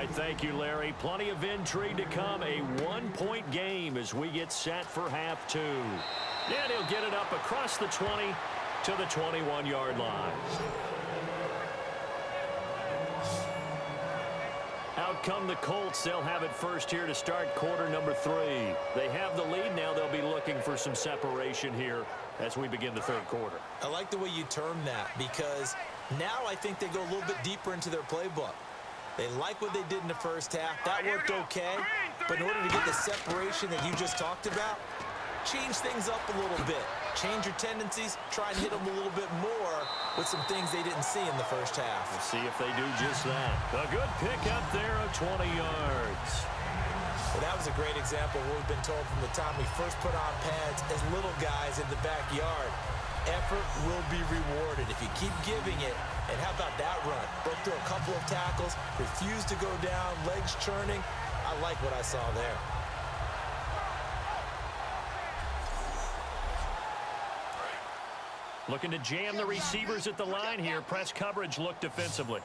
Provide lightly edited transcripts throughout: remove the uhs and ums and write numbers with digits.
right, thank you, Larry. Plenty of intrigue to come. A one-point game as we get set for half two. And he'll get it up across the 20 to the 21-yard line. Out come the Colts. They'll have it first here to start quarter number 3. They have the lead now. They'll be looking for some separation here as we begin the third quarter. I like the way you term that because now I think they go a little bit deeper into their playbook. They like what they did in the first half. That worked okay. But in order to get the separation that you just talked about, change things up a little bit. Change your tendencies. Try and hit them a little bit more with some things they didn't see in the first half. We'll see if they do just that. A good pick up there of 20 yards. Well, that was a great example of what we've been told from the time we first put on pads as little guys in the backyard. Effort will be rewarded if you keep giving it. And how about that run? Broke through a couple of tackles, refused to go down, legs churning. I like what I saw there. Looking to jam the receivers at the line here. Press coverage look defensively.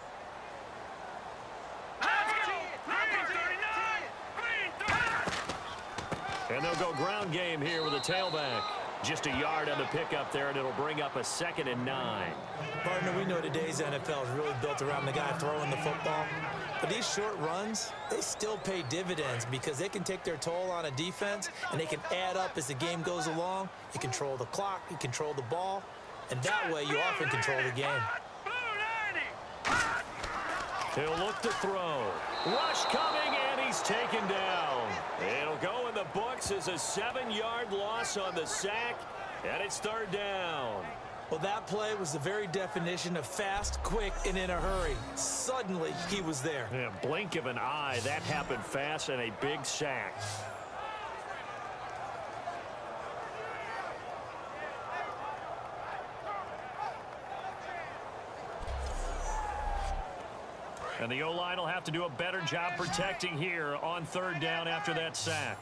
And they'll go ground game here with a tailback. Just a yard on the pickup there, and it'll bring up a 2nd and 9. Partner, we know today's NFL is really built around the guy throwing the football. But these short runs, they still pay dividends because they can take their toll on a defense, and they can add up as the game goes along. You control the clock, you control the ball, and that way you often control the game. He'll look to throw. Rush coming, and he's taken down. It'll go in the books as a 7-yard loss on the sack, and it's 3rd down. Well, that play was the very definition of fast, quick, and in a hurry. Suddenly, he was there. Yeah, blink of an eye, that happened fast, and a big sack. And the O-line will have to do a better job protecting here on 3rd down after that sack.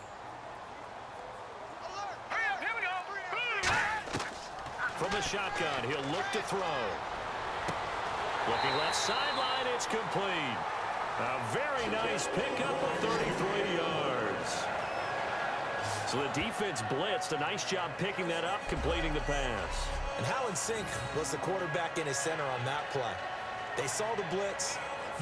From the shotgun, he'll look to throw. Looking left sideline, it's complete. A very nice pickup of 33 yards. So the defense blitzed. A nice job picking that up, completing the pass. And how in sync was the quarterback in his center on that play? They saw the blitz,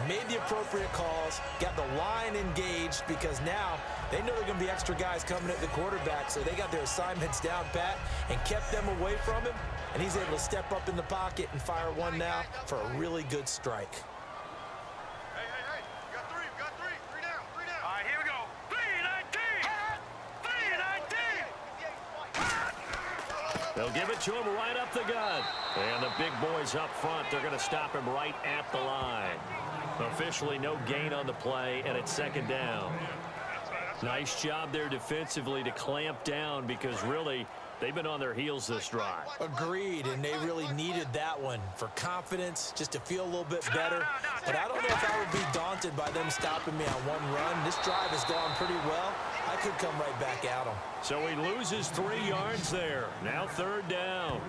made the appropriate calls, got the line engaged because now they know there are going to be extra guys coming at the quarterback, so they got their assignments down pat and kept them away from him, and he's able to step up in the pocket and fire one now for a really good strike. Hey, you got three down. All right, here we go. 3-19. They'll give it to him right up the gut. And the big boys up front, they're going to stop him right at the line. Officially no gain on the play, and it's 2nd down. Nice job there defensively to clamp down because really they've been on their heels this drive. Agreed, and they really needed that one for confidence, just to feel a little bit better. But I don't know if I would be daunted by them stopping me on one run. This drive has gone pretty well. I could come right back at them. So he loses 3 yards there. Now 3rd down.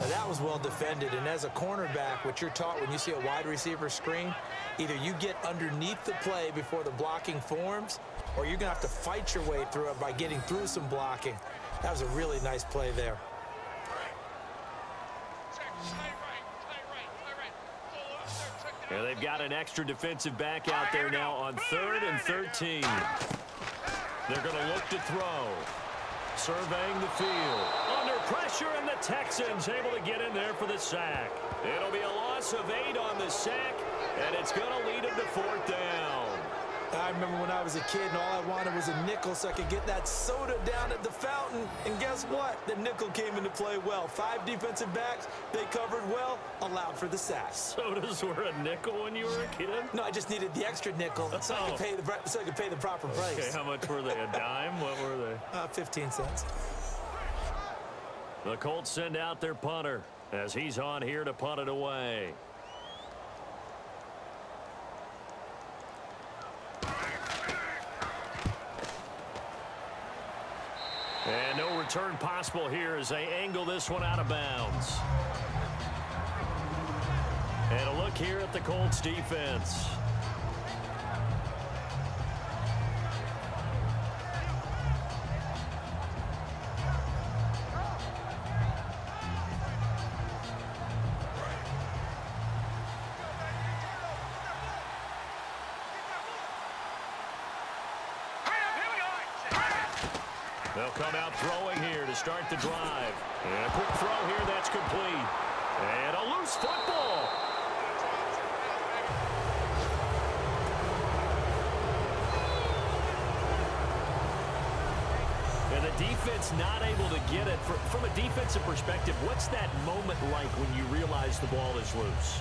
Now that was well defended, and as a cornerback, what you're taught when you see a wide receiver screen, either you get underneath the play before the blocking forms, or you're going to have to fight your way through it by getting through some blocking. That was a really nice play there. And they've got an extra defensive back out there now on 3rd and 13. They're going to look to throw. Surveying the field. Under pressure, and the Texans able to get in there for the sack. It'll be a loss of 8 on the sack, and it's going to lead them to 4th down. I remember when I was a kid and all I wanted was a nickel so I could get that soda down at the fountain. And guess what? The nickel came into play well. 5 defensive backs, they covered well, allowed for the sack. Sodas were a nickel when you were a kid? No, I just needed the extra nickel so I could pay the proper price. Okay, how much were they? A dime? What were they? 15 cents. The Colts send out their punter as he's on here to punt it away. And no return possible here as they angle this one out of bounds. And a look here at the Colts defense. They'll come out throwing here to start the drive. And a quick throw here, that's complete. And a loose football. And the defense not able to get it. From a defensive perspective, what's that moment like when you realize the ball is loose?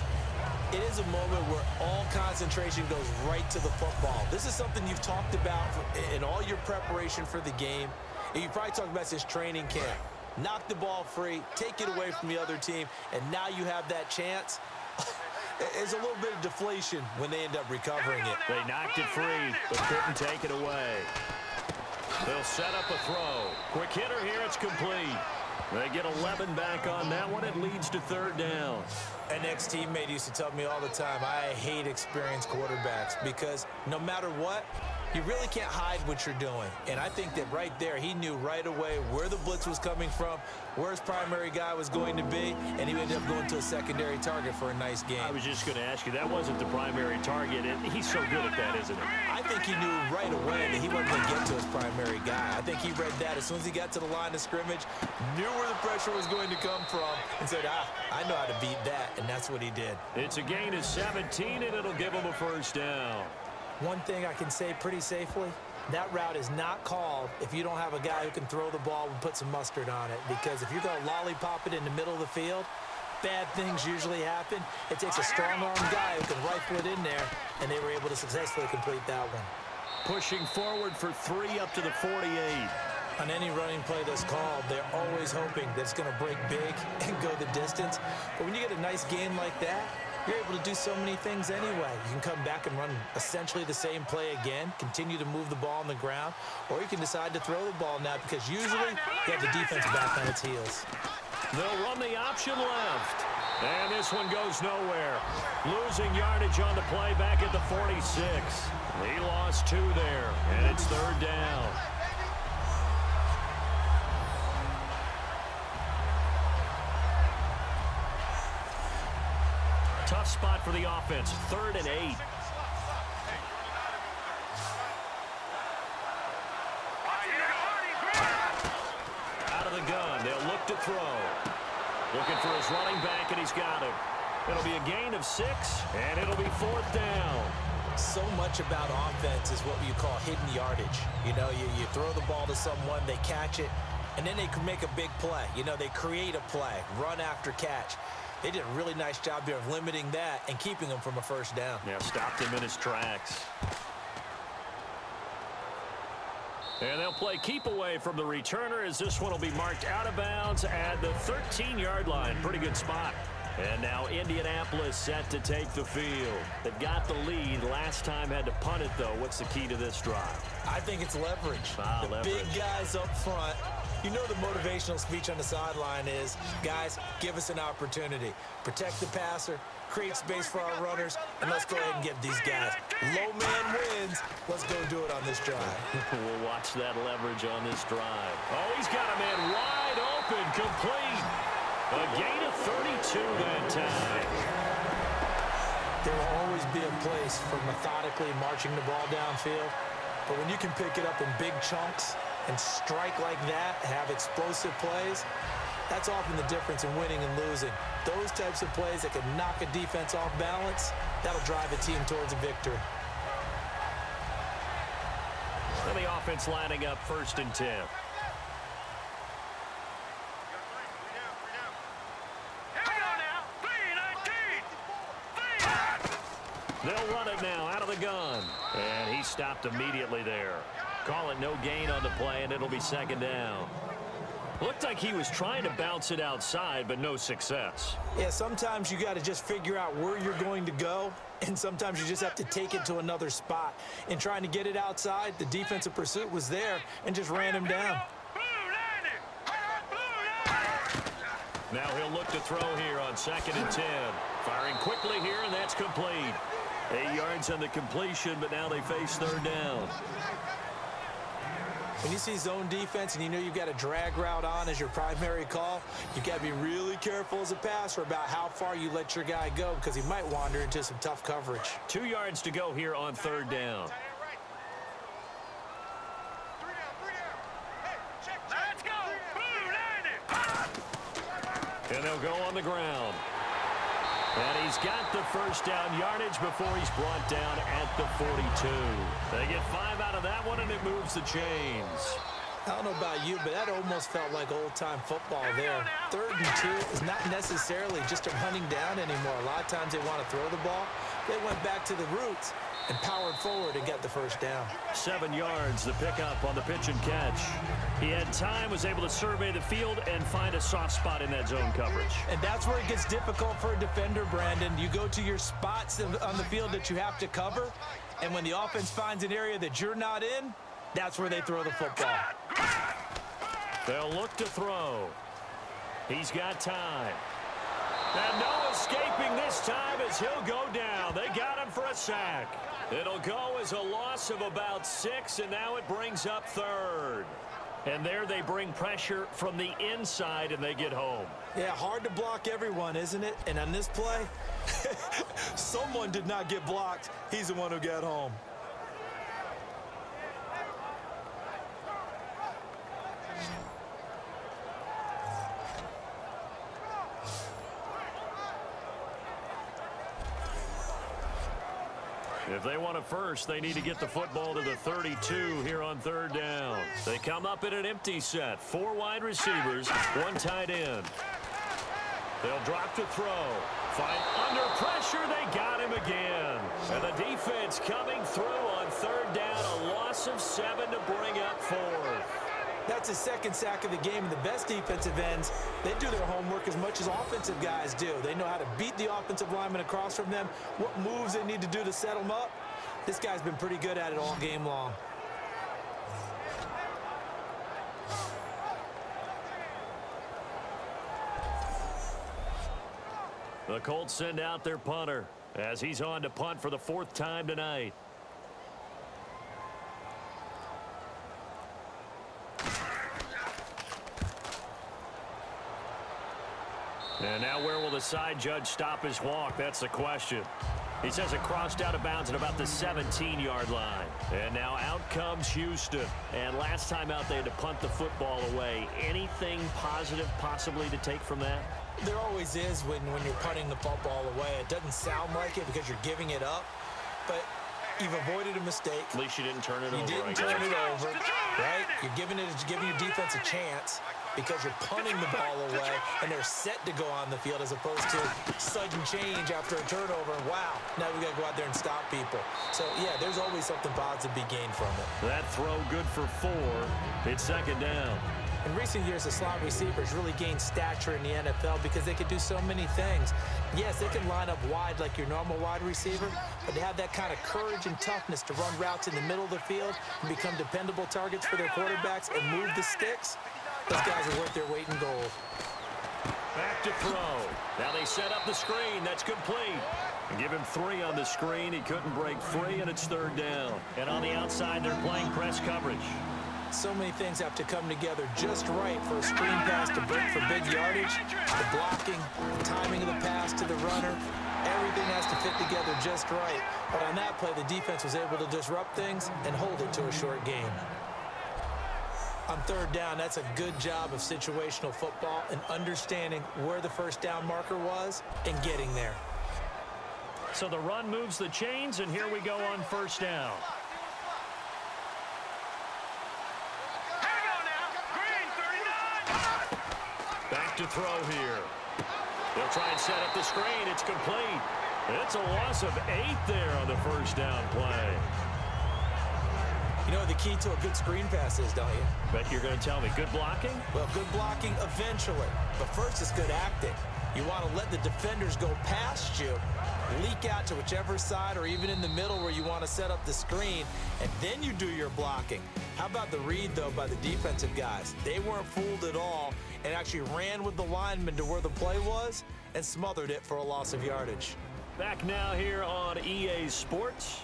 It is a moment where all concentration goes right to the football. This is something you've talked about in all your preparation for the game. And you probably talked about this training camp. Knock the ball free, take it away from the other team, and now you have that chance. There's a little bit of deflation when they end up recovering it. They knocked it free, but couldn't take it away. They'll set up a throw. Quick hitter here, it's complete. They get 11 back on that one. It leads to third down. An ex-teammate used to tell me all the time, I hate experienced quarterbacks because no matter what, you really can't hide what you're doing. And I think that right there, he knew right away where the blitz was coming from, where his primary guy was going to be, and he ended up going to a secondary target for a nice game. I was just going to ask you, that wasn't the primary target, and he's so good at that, isn't he? I think he knew right away that he wasn't going to get to his primary guy. I think he read that as soon as he got to the line of scrimmage, knew where the pressure was going to come from, and said, I know how to beat that, and that's what he did. It's a gain of 17, and it'll give him a first down. One thing I can say pretty safely, that route is not called if you don't have a guy who can throw the ball and put some mustard on it. Because if you're going to lollipop it in the middle of the field, bad things usually happen. It takes a strong-arm guy who can rifle it in there, and they were able to successfully complete that one. Pushing forward for 3 up to the 48. On any running play that's called, they're always hoping that it's going to break big and go the distance. But when you get a nice game like that, you're able to do so many things anyway. You can come back and run essentially the same play again, continue to move the ball on the ground, or you can decide to throw the ball now because usually you have the defense back on its heels. They'll run the option left. And this one goes nowhere. Losing yardage on the play back at the 46. He lost 2 there, and it's third down. Tough spot for the offense, 3rd and 8. Out of the gun, they'll look to throw. Looking for his running back, and he's got him. It'll be a gain of 6, and it'll be 4th down. So much about offense is what you call hidden yardage. You know, you throw the ball to someone, they catch it, and then they can make a big play. You know, they create a play, run after catch. They did a really nice job there of limiting that and keeping him from a first down. Yeah, stopped him in his tracks. And they'll play keep away from the returner as this one will be marked out of bounds at the 13-yard line. Pretty good spot. And now Indianapolis set to take the field. They've got the lead. Last time had to punt it, though. What's the key to this drive? I think it's leverage. The big guys up front. You know the motivational speech on the sideline is, guys, give us an opportunity. Protect the passer, create space for our runners, and let's go ahead and get these guys. Low man wins. Let's go do it on this drive. We'll watch that leverage on this drive. Oh, he's got a man wide open, complete. A gain of 32 that time. There will always be a place for methodically marching the ball downfield, but when you can pick it up in big chunks and strike like that, have explosive plays, that's often the difference in winning and losing. Those types of plays that can knock a defense off balance, that'll drive a team towards a victory. And the offense lining up 1st and 10. They'll run it now out of the gun. And he stopped immediately there. Call it no gain on the play, and it'll be 2nd down. Looked like he was trying to bounce it outside, but no success. Yeah, sometimes you got to just figure out where you're going to go, and sometimes you just have to take it to another spot. In trying to get it outside, the defensive pursuit was there and just ran him down. Now he'll look to throw here on 2nd and 10. Firing quickly here, and that's complete. 8 yards on the completion, but now they face 3rd down. When you see zone defense and you know you've got a drag route on as your primary call, you've got to be really careful as a passer about how far you let your guy go because he might wander into some tough coverage. 2 yards to go here on 3rd down. Hey, check And they'll go on the ground. And he's got the first down yardage before he's brought down at the 42. They get 5 out of that one, and it moves the chains. I don't know about you, but that almost felt like old-time football there. 3rd and 2 is not necessarily just a running down anymore. A lot of times they want to throw the ball. They went back to the roots and powered forward and got the first down. 7 yards, the pickup on the pitch and catch. He had time, was able to survey the field and find a soft spot in that zone coverage. And that's where it gets difficult for a defender, Brandon. You go to your spots on the field that you have to cover, and when the offense finds an area that you're not in, that's where they throw the football. They'll look to throw. He's got time. And no escaping this time as he'll go down. They got him for a sack. It'll go as a loss of about 6, and now it brings up 3rd. And there they bring pressure from the inside, and they get home. Yeah, hard to block everyone, isn't it? And on this play, someone did not get blocked. He's the one who got home. If they want a first, they need to get the football to the 32 here on 3rd down. They come up in an empty set. 4 wide receivers, 1 tight end. They'll drop to throw. Fight under pressure. They got him again. And the defense coming through on 3rd down. A loss of 7 to bring up 4th. That's his 2nd sack of the game, and the best defensive ends, they do their homework as much as offensive guys do. They know how to beat the offensive lineman across from them, what moves they need to do to set them up. This guy's been pretty good at it all game long. The Colts send out their punter as he's on to punt for the 4th time tonight. And now where will the side judge stop his walk? That's the question. He says it crossed out of bounds at about the 17-yard line. And now out comes Houston. And last time out they had to punt the football away. Anything positive possibly to take from that? There always is when you're punting the football away. It doesn't sound like it because you're giving it up, but you've avoided a mistake. At least you didn't turn it over. You didn't turn it over, right? You're giving your defense a chance because you're punting the ball away, and they're set to go on the field as opposed to sudden change after a turnover. And wow, now we got to go out there and stop people. So, yeah, there's always something positive to be gained from it. That throw good for 4. It's 2nd down. In recent years, the slot receivers really gained stature in the NFL because they could do so many things. Yes, they can line up wide like your normal wide receiver, but they have that kind of courage and toughness to run routes in the middle of the field and become dependable targets for their quarterbacks and move the sticks. Those guys are worth their weight in gold. Back to throw. Now they set up the screen. That's complete. And give him 3 on the screen. He couldn't break free, and it's 3rd down. And on the outside, they're playing press coverage. So many things have to come together just right for a screen pass to break for big yardage. The blocking, the timing of the pass to the runner, everything has to fit together just right. But on that play, the defense was able to disrupt things and hold it to a short game. On 3rd down, that's a good job of situational football and understanding where the first down marker was and getting there. So the run moves the chains, and here we go on 1st down. Back to throw here. They'll try and set up the screen. It's complete. It's a loss of 8 there on the 1st down play. You know what the key to a good screen pass is, don't you? Bet you're going to tell me. Good blocking? Well, good blocking eventually. But first, it's good acting. You want to let the defenders go past you, leak out to whichever side or even in the middle where you want to set up the screen, and then you do your blocking. How about the read, though, by the defensive guys? They weren't fooled at all and actually ran with the lineman to where the play was and smothered it for a loss of yardage. Back now here on EA Sports.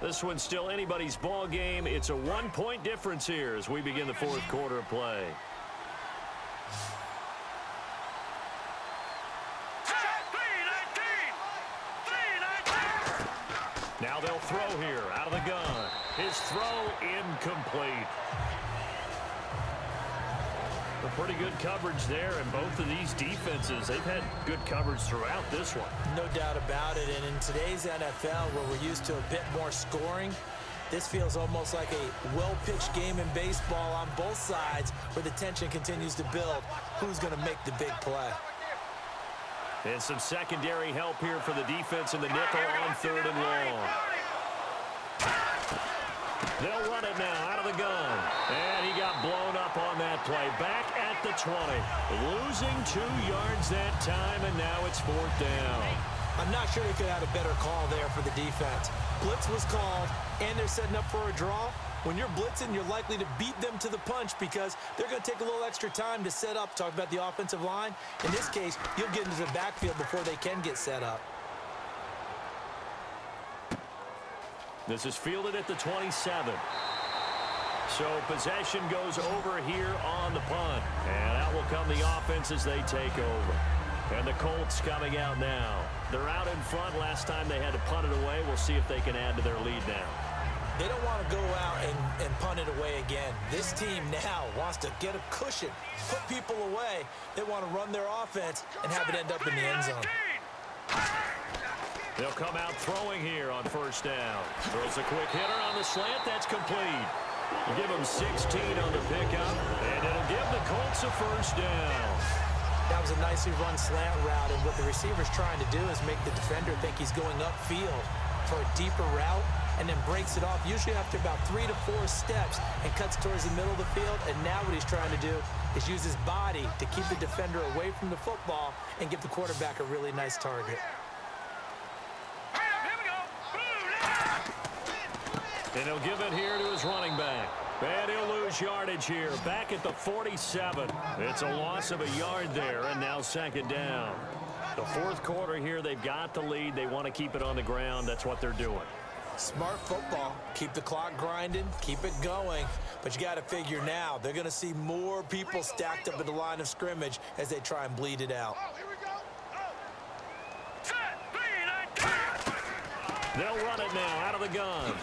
This one's still anybody's ball game. It's a 1-point difference here as we begin the 4th quarter of play. Now they'll throw here out of the gun. His throw incomplete. A pretty good coverage there, and both of these defenses, they've had good coverage throughout this one. No doubt about it, and in today's NFL, where we're used to a bit more scoring, this feels almost like a well-pitched game in baseball on both sides where the tension continues to build. Who's going to make the big play? And some secondary help here for the defense in the nickel on 3rd and long. They'll run it now out of the gun. And he got blown up on that play. Back at the 20. Losing 2 yards that time, and now it's 4th down. I'm not sure they could have had a better call there for the defense. Blitz was called, and they're setting up for a draw. When you're blitzing, you're likely to beat them to the punch because they're going to take a little extra time to set up. Talk about the offensive line. In this case, you'll get into the backfield before they can get set up. This is fielded at the 27. So possession goes over here on the punt. And out will come the offense as they take over. And the Colts coming out now. They're out in front. Last time they had to punt it away. We'll see if they can add to their lead now. They don't want to go out and punt it away again. This team now wants to get a cushion, put people away. They want to run their offense and have it end up in the end zone. They'll come out throwing here on 1st down. Throws a quick hitter on the slant. That's complete. Give them 16 on the pickup, and it'll give the Colts a 1st down. That was a nicely run slant route, and what the receiver's trying to do is make the defender think he's going upfield for a deeper route, and then breaks it off, usually after about 3 to 4 steps, and cuts towards the middle of the field. And now what he's trying to do is use his body to keep the defender away from the football and give the quarterback a really nice target. And he'll give it here to his running back. And he'll lose yardage here. Back at the 47. It's a loss of a yard there, and now 2nd down. The 4th quarter here, they've got the lead. They want to keep it on the ground. That's what they're doing. Smart football. Keep the clock grinding. Keep it going. But you got to figure now, they're going to see more people stacked up at the line of scrimmage as they try and bleed it out. They'll run it now out of the gun.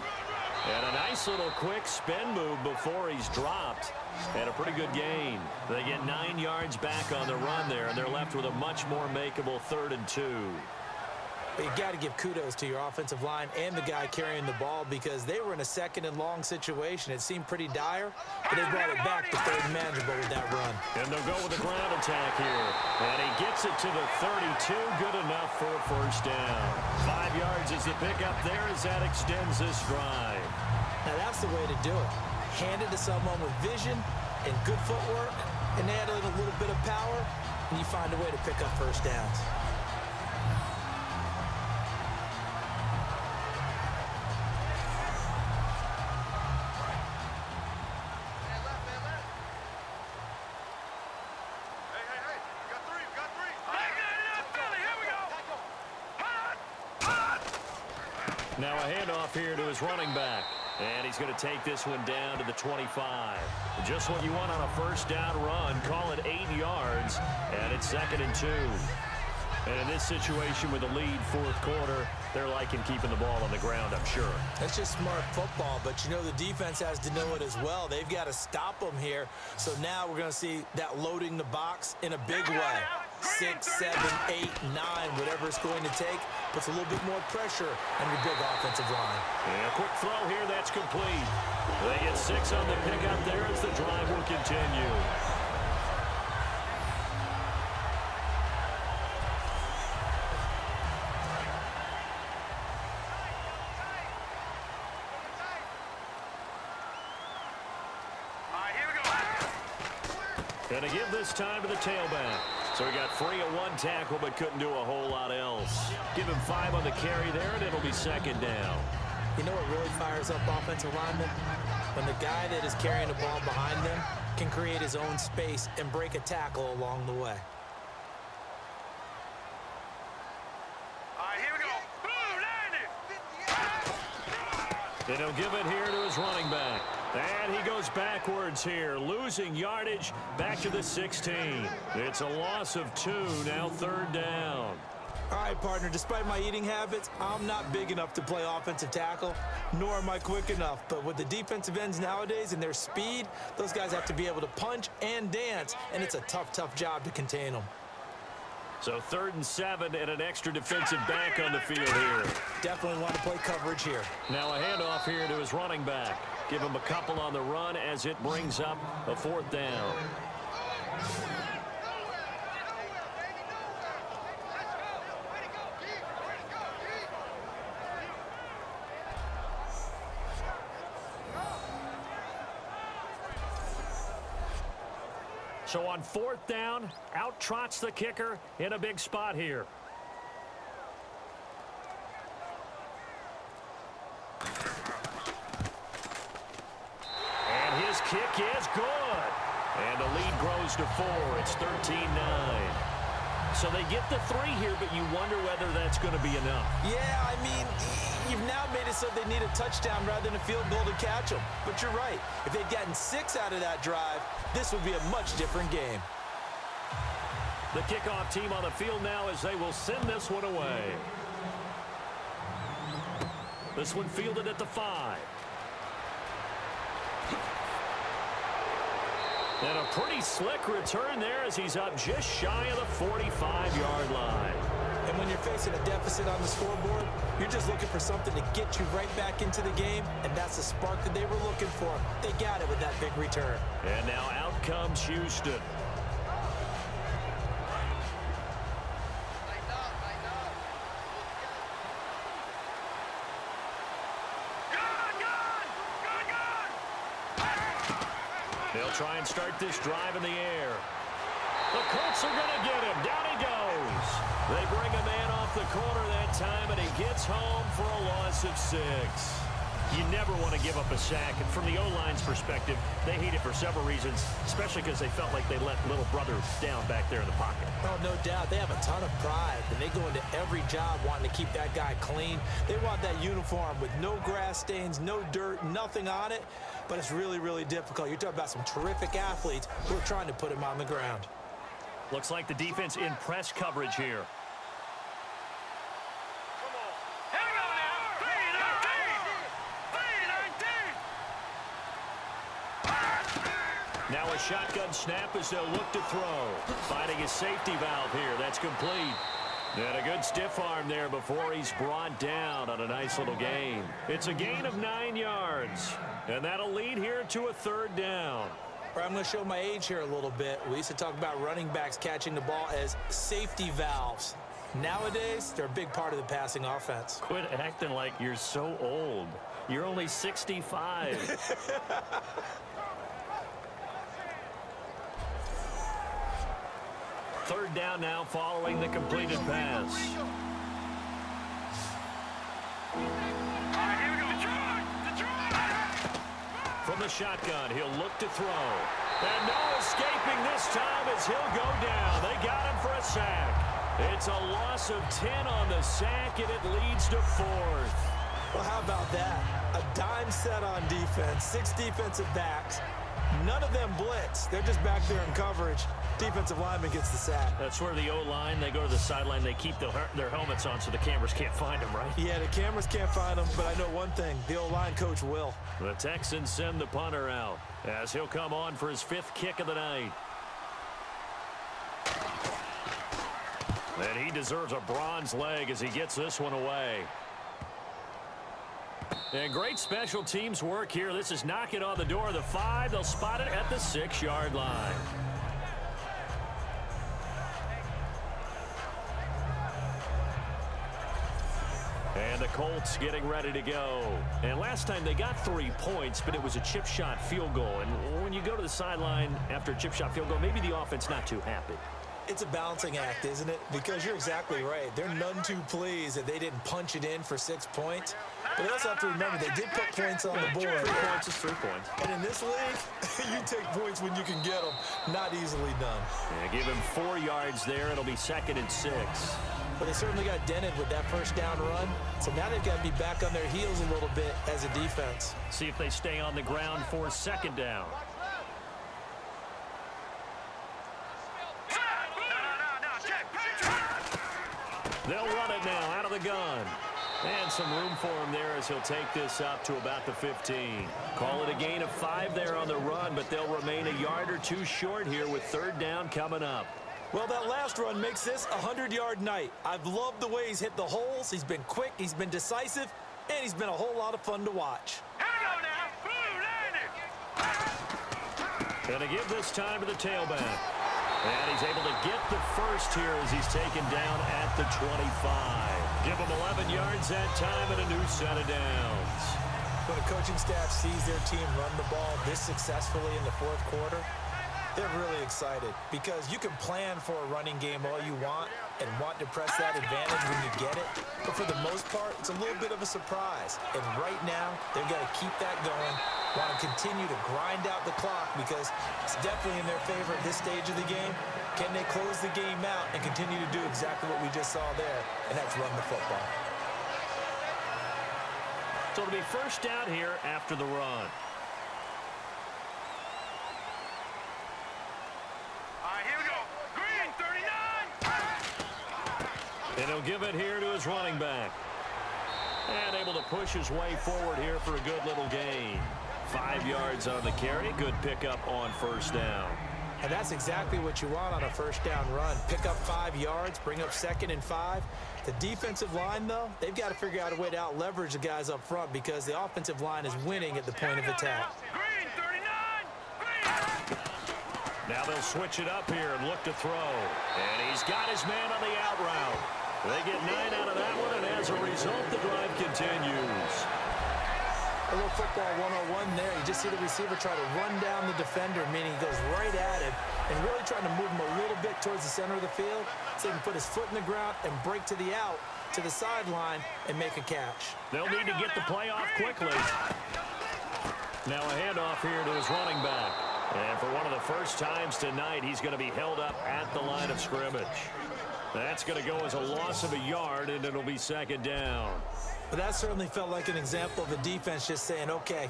And a nice little quick spin move before he's dropped. And a pretty good gain. They get 9 yards back on the run there, and they're left with a much more makeable 3rd and 2. But you got to give kudos to your offensive line and the guy carrying the ball because they were in a 2nd and long situation. It seemed pretty dire, but they brought it back to 3rd and manageable with that run. And they'll go with a ground attack here. And he gets it to the 32. Good enough for a 1st down. 5 yards is the pickup there as that extends this drive. Now that's the way to do it. Hand it to someone with vision and good footwork, and add in a little bit of power, and you find a way to pick up 1st downs. Now a handoff here to his running back. And he's going to take this one down to the 25. Just what you want on a 1st down run. Call it 8 yards. And it's 2nd and 2. And in this situation with a lead 4th quarter, they're liking keeping the ball on the ground, I'm sure. That's just smart football, but you know the defense has to know it as well. They've got to stop them here. So now we're going to see that loading the box in a big way. 6, 7, 8, 9, whatever it's going to take, puts a little bit more pressure on your big offensive line. And a quick throw here, that's complete. They get 6 on the pickup there as the drive will continue. And to give this time to the tailback. So he got free of 1 tackle but couldn't do a whole lot else. Give him 5 on the carry there, and it'll be 2nd down. You know what really fires up offensive linemen? When the guy that is carrying the ball behind them can create his own space and break a tackle along the way. Here we go. And he'll give it here to his running back. And he goes backwards here, losing yardage back to the 16. It's a loss of 2, now 3rd down. All right, partner, despite my eating habits, I'm not big enough to play offensive tackle, nor am I quick enough. But with the defensive ends nowadays and their speed, those guys have to be able to punch and dance, and it's a tough, tough job to contain them. So 3rd and 7 and an extra defensive back on the field here. Definitely want to play coverage here. Now a handoff here to his running back. Give him a couple on the run as it brings up a 4th down. So on 4th down, out trots the kicker in a big spot here. And his kick is good. And the lead grows to 4. It's 13-9. So they get the 3 here, but you wonder whether that's going to be enough. Yeah, I mean, you've now made it so they need a touchdown rather than a field goal to catch them. But you're right. If they'd gotten 6 out of that drive, this would be a much different game. The kickoff team on the field now as they will send this one away. This one fielded at the 5. And a pretty slick return there as he's up just shy of the 45-yard line. And when you're facing a deficit on the scoreboard, you're just looking for something to get you right back into the game, and that's the spark that they were looking for. They got it with that big return. And now out comes Houston. They'll try and start this drive in the air. The Colts are going to get him. Down he goes. They bring a man off the corner that time, and he gets home for a loss of 6. You never want to give up a sack. And from the O-line's perspective, they hate it for several reasons, especially because they felt like they let little brother down back there in the pocket. Oh, no doubt. They have a ton of pride, and they go into every job wanting to keep that guy clean. They want that uniform with no grass stains, no dirt, nothing on it. But it's really, really difficult. You're talking about some terrific athletes who are trying to put him on the ground. Looks like the defense in press coverage here. Now a shotgun snap as they'll look to throw. Finding his safety valve here. That's complete. And a good stiff arm there before he's brought down on a nice little gain. It's a gain of 9 yards. And that'll lead here to a 3rd down. I'm going to show my age here a little bit. We used to talk about running backs catching the ball as safety valves. Nowadays, they're a big part of the passing offense. Quit acting like you're so old. You're only 65. 3rd down now following the completed pass. From the shotgun, he'll look to throw. And no escaping this time as he'll go down. They got him for a sack. It's a loss of 10 on the sack, and it leads to 4th. Well, how about that? A dime set on defense, 6 defensive backs. None of them blitz. They're just back there in coverage. Defensive lineman gets the sack. That's where the O-line, they go to the sideline, they keep their helmets on so the cameras can't find them, right? Yeah, the cameras can't find them, but I know one thing. The O-line coach will. The Texans send the punter out as he'll come on for his 5th kick of the night. And he deserves a bronze leg as he gets this one away. And great special teams work here. This is knocking on the door of the 5. They'll spot it at the 6-yard line. And the Colts getting ready to go. And last time they got 3 points, but it was a chip shot field goal. And when you go to the sideline after a chip shot field goal, maybe the offense not too happy. It's a balancing act, isn't it? Because you're exactly right. They're none too pleased that they didn't punch it in for 6 points. But they also have to remember they did put points on the board. 3 points is 3 points. And in this league, you take points when you can get them. Not easily done. Yeah, give him 4 yards there. It'll be 2nd and 6. But they certainly got dented with that first down run. So now they've got to be back on their heels a little bit as a defense. See if they stay on the ground for 2nd down. They'll run it now out of the gun. And some room for him there as he'll take this up to about the 15. Call it a gain of 5 there on the run, but they'll remain a yard or two short here with third down coming up. Well, that last run makes this a 100-yard night. I've loved the way he's hit the holes. He's been quick, he's been decisive, and he's been a whole lot of fun to watch. Gonna give this time to the tailback. And he's able to get the first here as he's taken down at the 25. Give him 11 yards that time and a new set of downs. When a coaching staff sees their team run the ball this successfully in the fourth quarter, they're really excited because you can plan for a running game all you want and want to press that advantage when you get it. But for the most part, it's a little bit of a surprise. And right now, they've got to keep that going, want to continue to grind out the clock because it's definitely in their favor at this stage of the game. Can they close the game out and continue to do exactly what we just saw there, and that's run the football. So it'll be first down here after the run. And he'll give it here to his running back. And able to push his way forward here for a good little gain. 5 yards on the carry. Good pickup on first down. And that's exactly what you want on a first down run. Pick up 5 yards, bring up 2nd and 5. The defensive line, though, they've got to figure out a way to out-leverage the guys up front because the offensive line is winning at the point of attack. Now they'll switch it up here and look to throw. And he's got his man on the out route. They get 9 out of that one, and as a result, the drive continues. A little football 101 there. You just see the receiver try to run down the defender, meaning he goes right at him and really trying to move him a little bit towards the center of the field so he can put his foot in the ground and break to the out, to the sideline, and make a catch. They'll need to get the play off quickly. Now a handoff here to his running back. And for one of the first times tonight, he's going to be held up at the line of scrimmage. That's going to go as a loss of a yard, and it'll be second down. But that certainly felt like an example of a defense just saying, okay,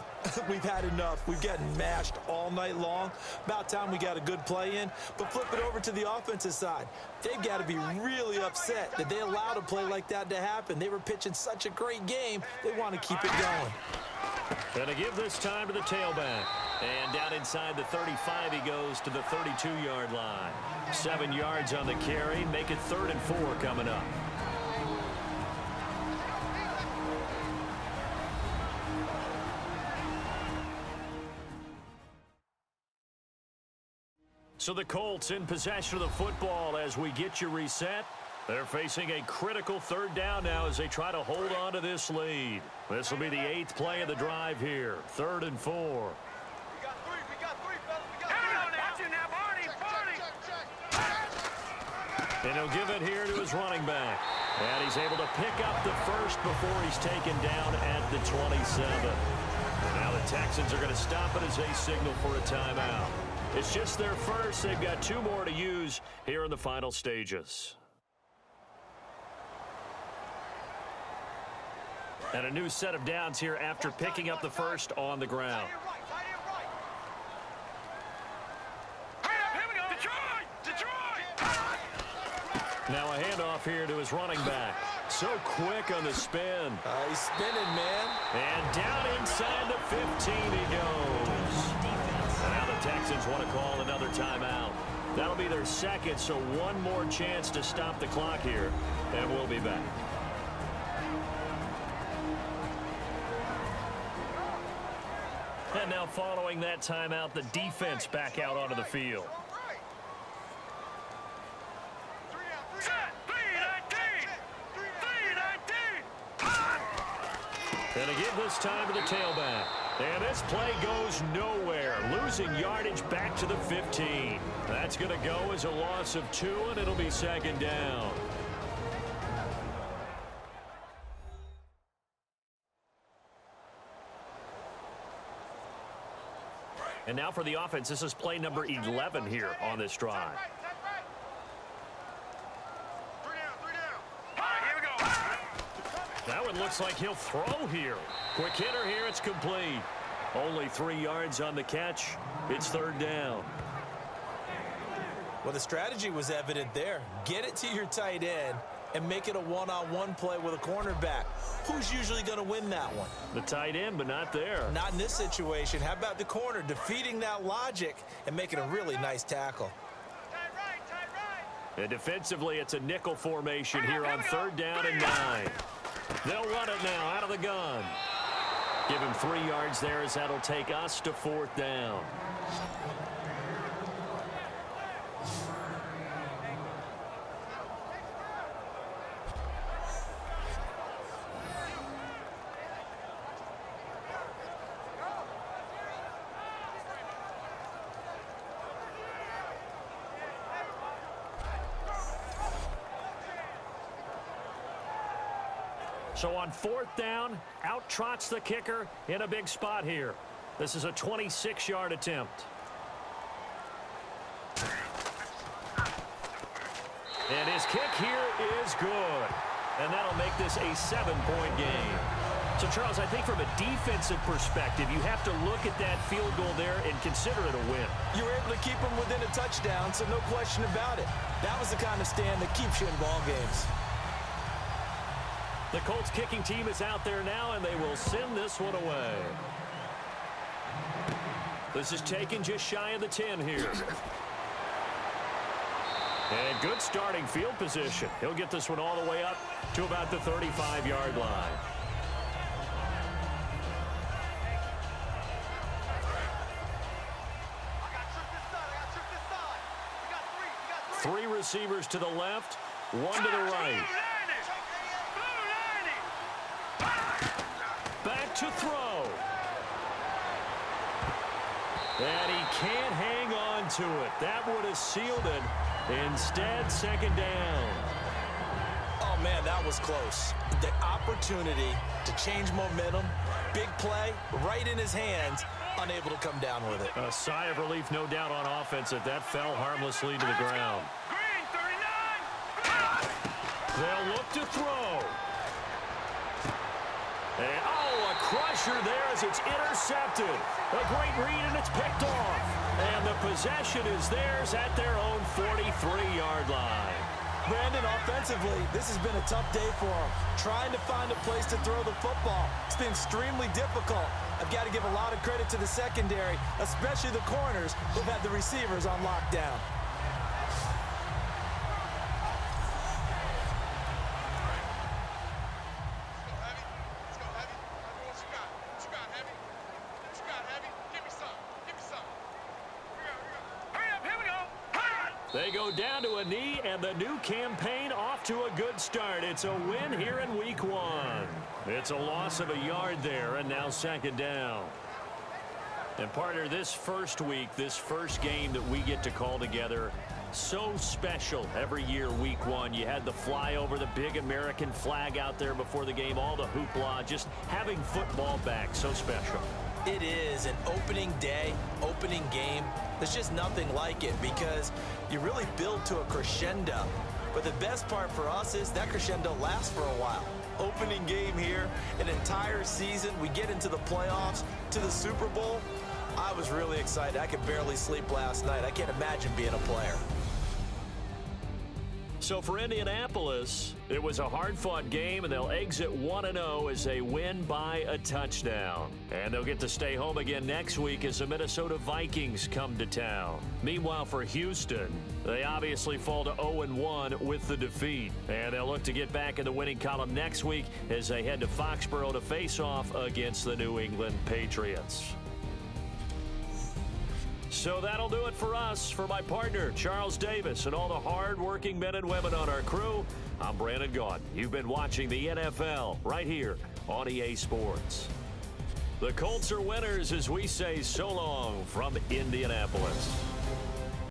we've had enough. We've gotten mashed all night long. About time we got a good play in. But flip it over to the offensive side. They've got to be really upset that they allowed a play like that to happen. They were pitching such a great game, they want to keep it going. Gonna give this time to the tailback. And down inside the 35, he goes to the 32-yard line. 7 yards on the carry. Make it 3rd and 4 coming up. So the Colts in possession of the football as we get you reset. They're facing a critical 3rd down now as they try to hold on to this lead. This will be the 8th play of the drive here. 3rd and 4. We got three, fellas. We got three. And he'll give it here to his running back. And he's able to pick up the first before he's taken down at the 27. Now the Texans are going to stop it as they signal for a timeout. It's just their first. They've got 2 more to use here in the final stages. And a new set of downs here after picking up the first on the ground. Now a handoff here to his running back. So quick on the spin. He's spinning, man. And down inside the 15 he goes. Now the Texans want to call another timeout. That'll be their second, so one more chance to stop the clock here, and we'll be back. And now following that timeout, the defense back out onto the field. And to give this time to the tailback. And this play goes nowhere. Losing yardage back to the 15. That's going to go as a loss of 2, and it'll be second down. And now for the offense, this is play number 11 here on this drive. That one looks like he'll throw here. Quick hitter here, it's complete. Only 3 yards on the catch. It's 3rd down. Well, the strategy was evident there. Get it to your tight end, and make it a one-on-one play with a cornerback. Who's usually going to win that one? The tight end, but not there. Not in this situation. How about the corner defeating that logic and making a really nice tackle? And defensively, it's a nickel formation here on 3rd down and 9. They'll run it now out of the gun. Give him 3 yards there as that'll take us to 4th down. So on 4th down, out trots the kicker in a big spot here. This is a 26-yard attempt. And his kick here is good. And that'll make this a 7-point game. So, Charles, I think from a defensive perspective, you have to look at that field goal there and consider it a win. You were able to keep them within a touchdown, so no question about it. That was the kind of stand that keeps you in ball games. The Colts kicking team is out there now, and they will send this one away. This is taken just shy of the 10 here. And good starting field position. He'll get this one all the way up to about the 35-yard line. Three receivers to the left, one to the right. Back to throw. And he can't hang on to it. That would have sealed it. Instead, 2nd down. Oh, man, that was close. The opportunity to change momentum, big play, right in his hands, unable to come down with it. A sigh of relief, no doubt, on offense that fell harmlessly to the ground. They'll look to throw. And, a crusher there as it's intercepted. A great read, and it's picked off. And the possession is theirs at their own 43-yard line. Brandon, offensively, this has been a tough day for him. Trying to find a place to throw the football. It's been extremely difficult. I've got to give a lot of credit to the secondary, especially the corners who've had the receivers on lockdown. They go down to a knee, and the new campaign off to a good start. It's a win here in Week 1. It's a loss of a yard there, and now 2nd down. And, partner, this first week, this first game that we get to call together, so special every year, Week 1. You had the flyover, the big American flag out there before the game, all the hoopla, just having football back, so special. It is an opening day, opening game. There's just nothing like it because you really build to a crescendo. But the best part for us is that crescendo lasts for a while. Opening game here, an entire season. We get into the playoffs, to the Super Bowl. I was really excited. I could barely sleep last night. I can't imagine being a player. So for Indianapolis, it was a hard-fought game, and they'll exit 1-0 as they win by a touchdown. And they'll get to stay home again next week as the Minnesota Vikings come to town. Meanwhile, for Houston, they obviously fall to 0-1 with the defeat. And they'll look to get back in the winning column next week as they head to Foxborough to face off against the New England Patriots. So that'll do it for us. For my partner, Charles Davis, and all the hard-working men and women on our crew, I'm Brandon Gaudin. You've been watching the NFL right here on EA Sports. The Colts are winners as we say so long from Indianapolis.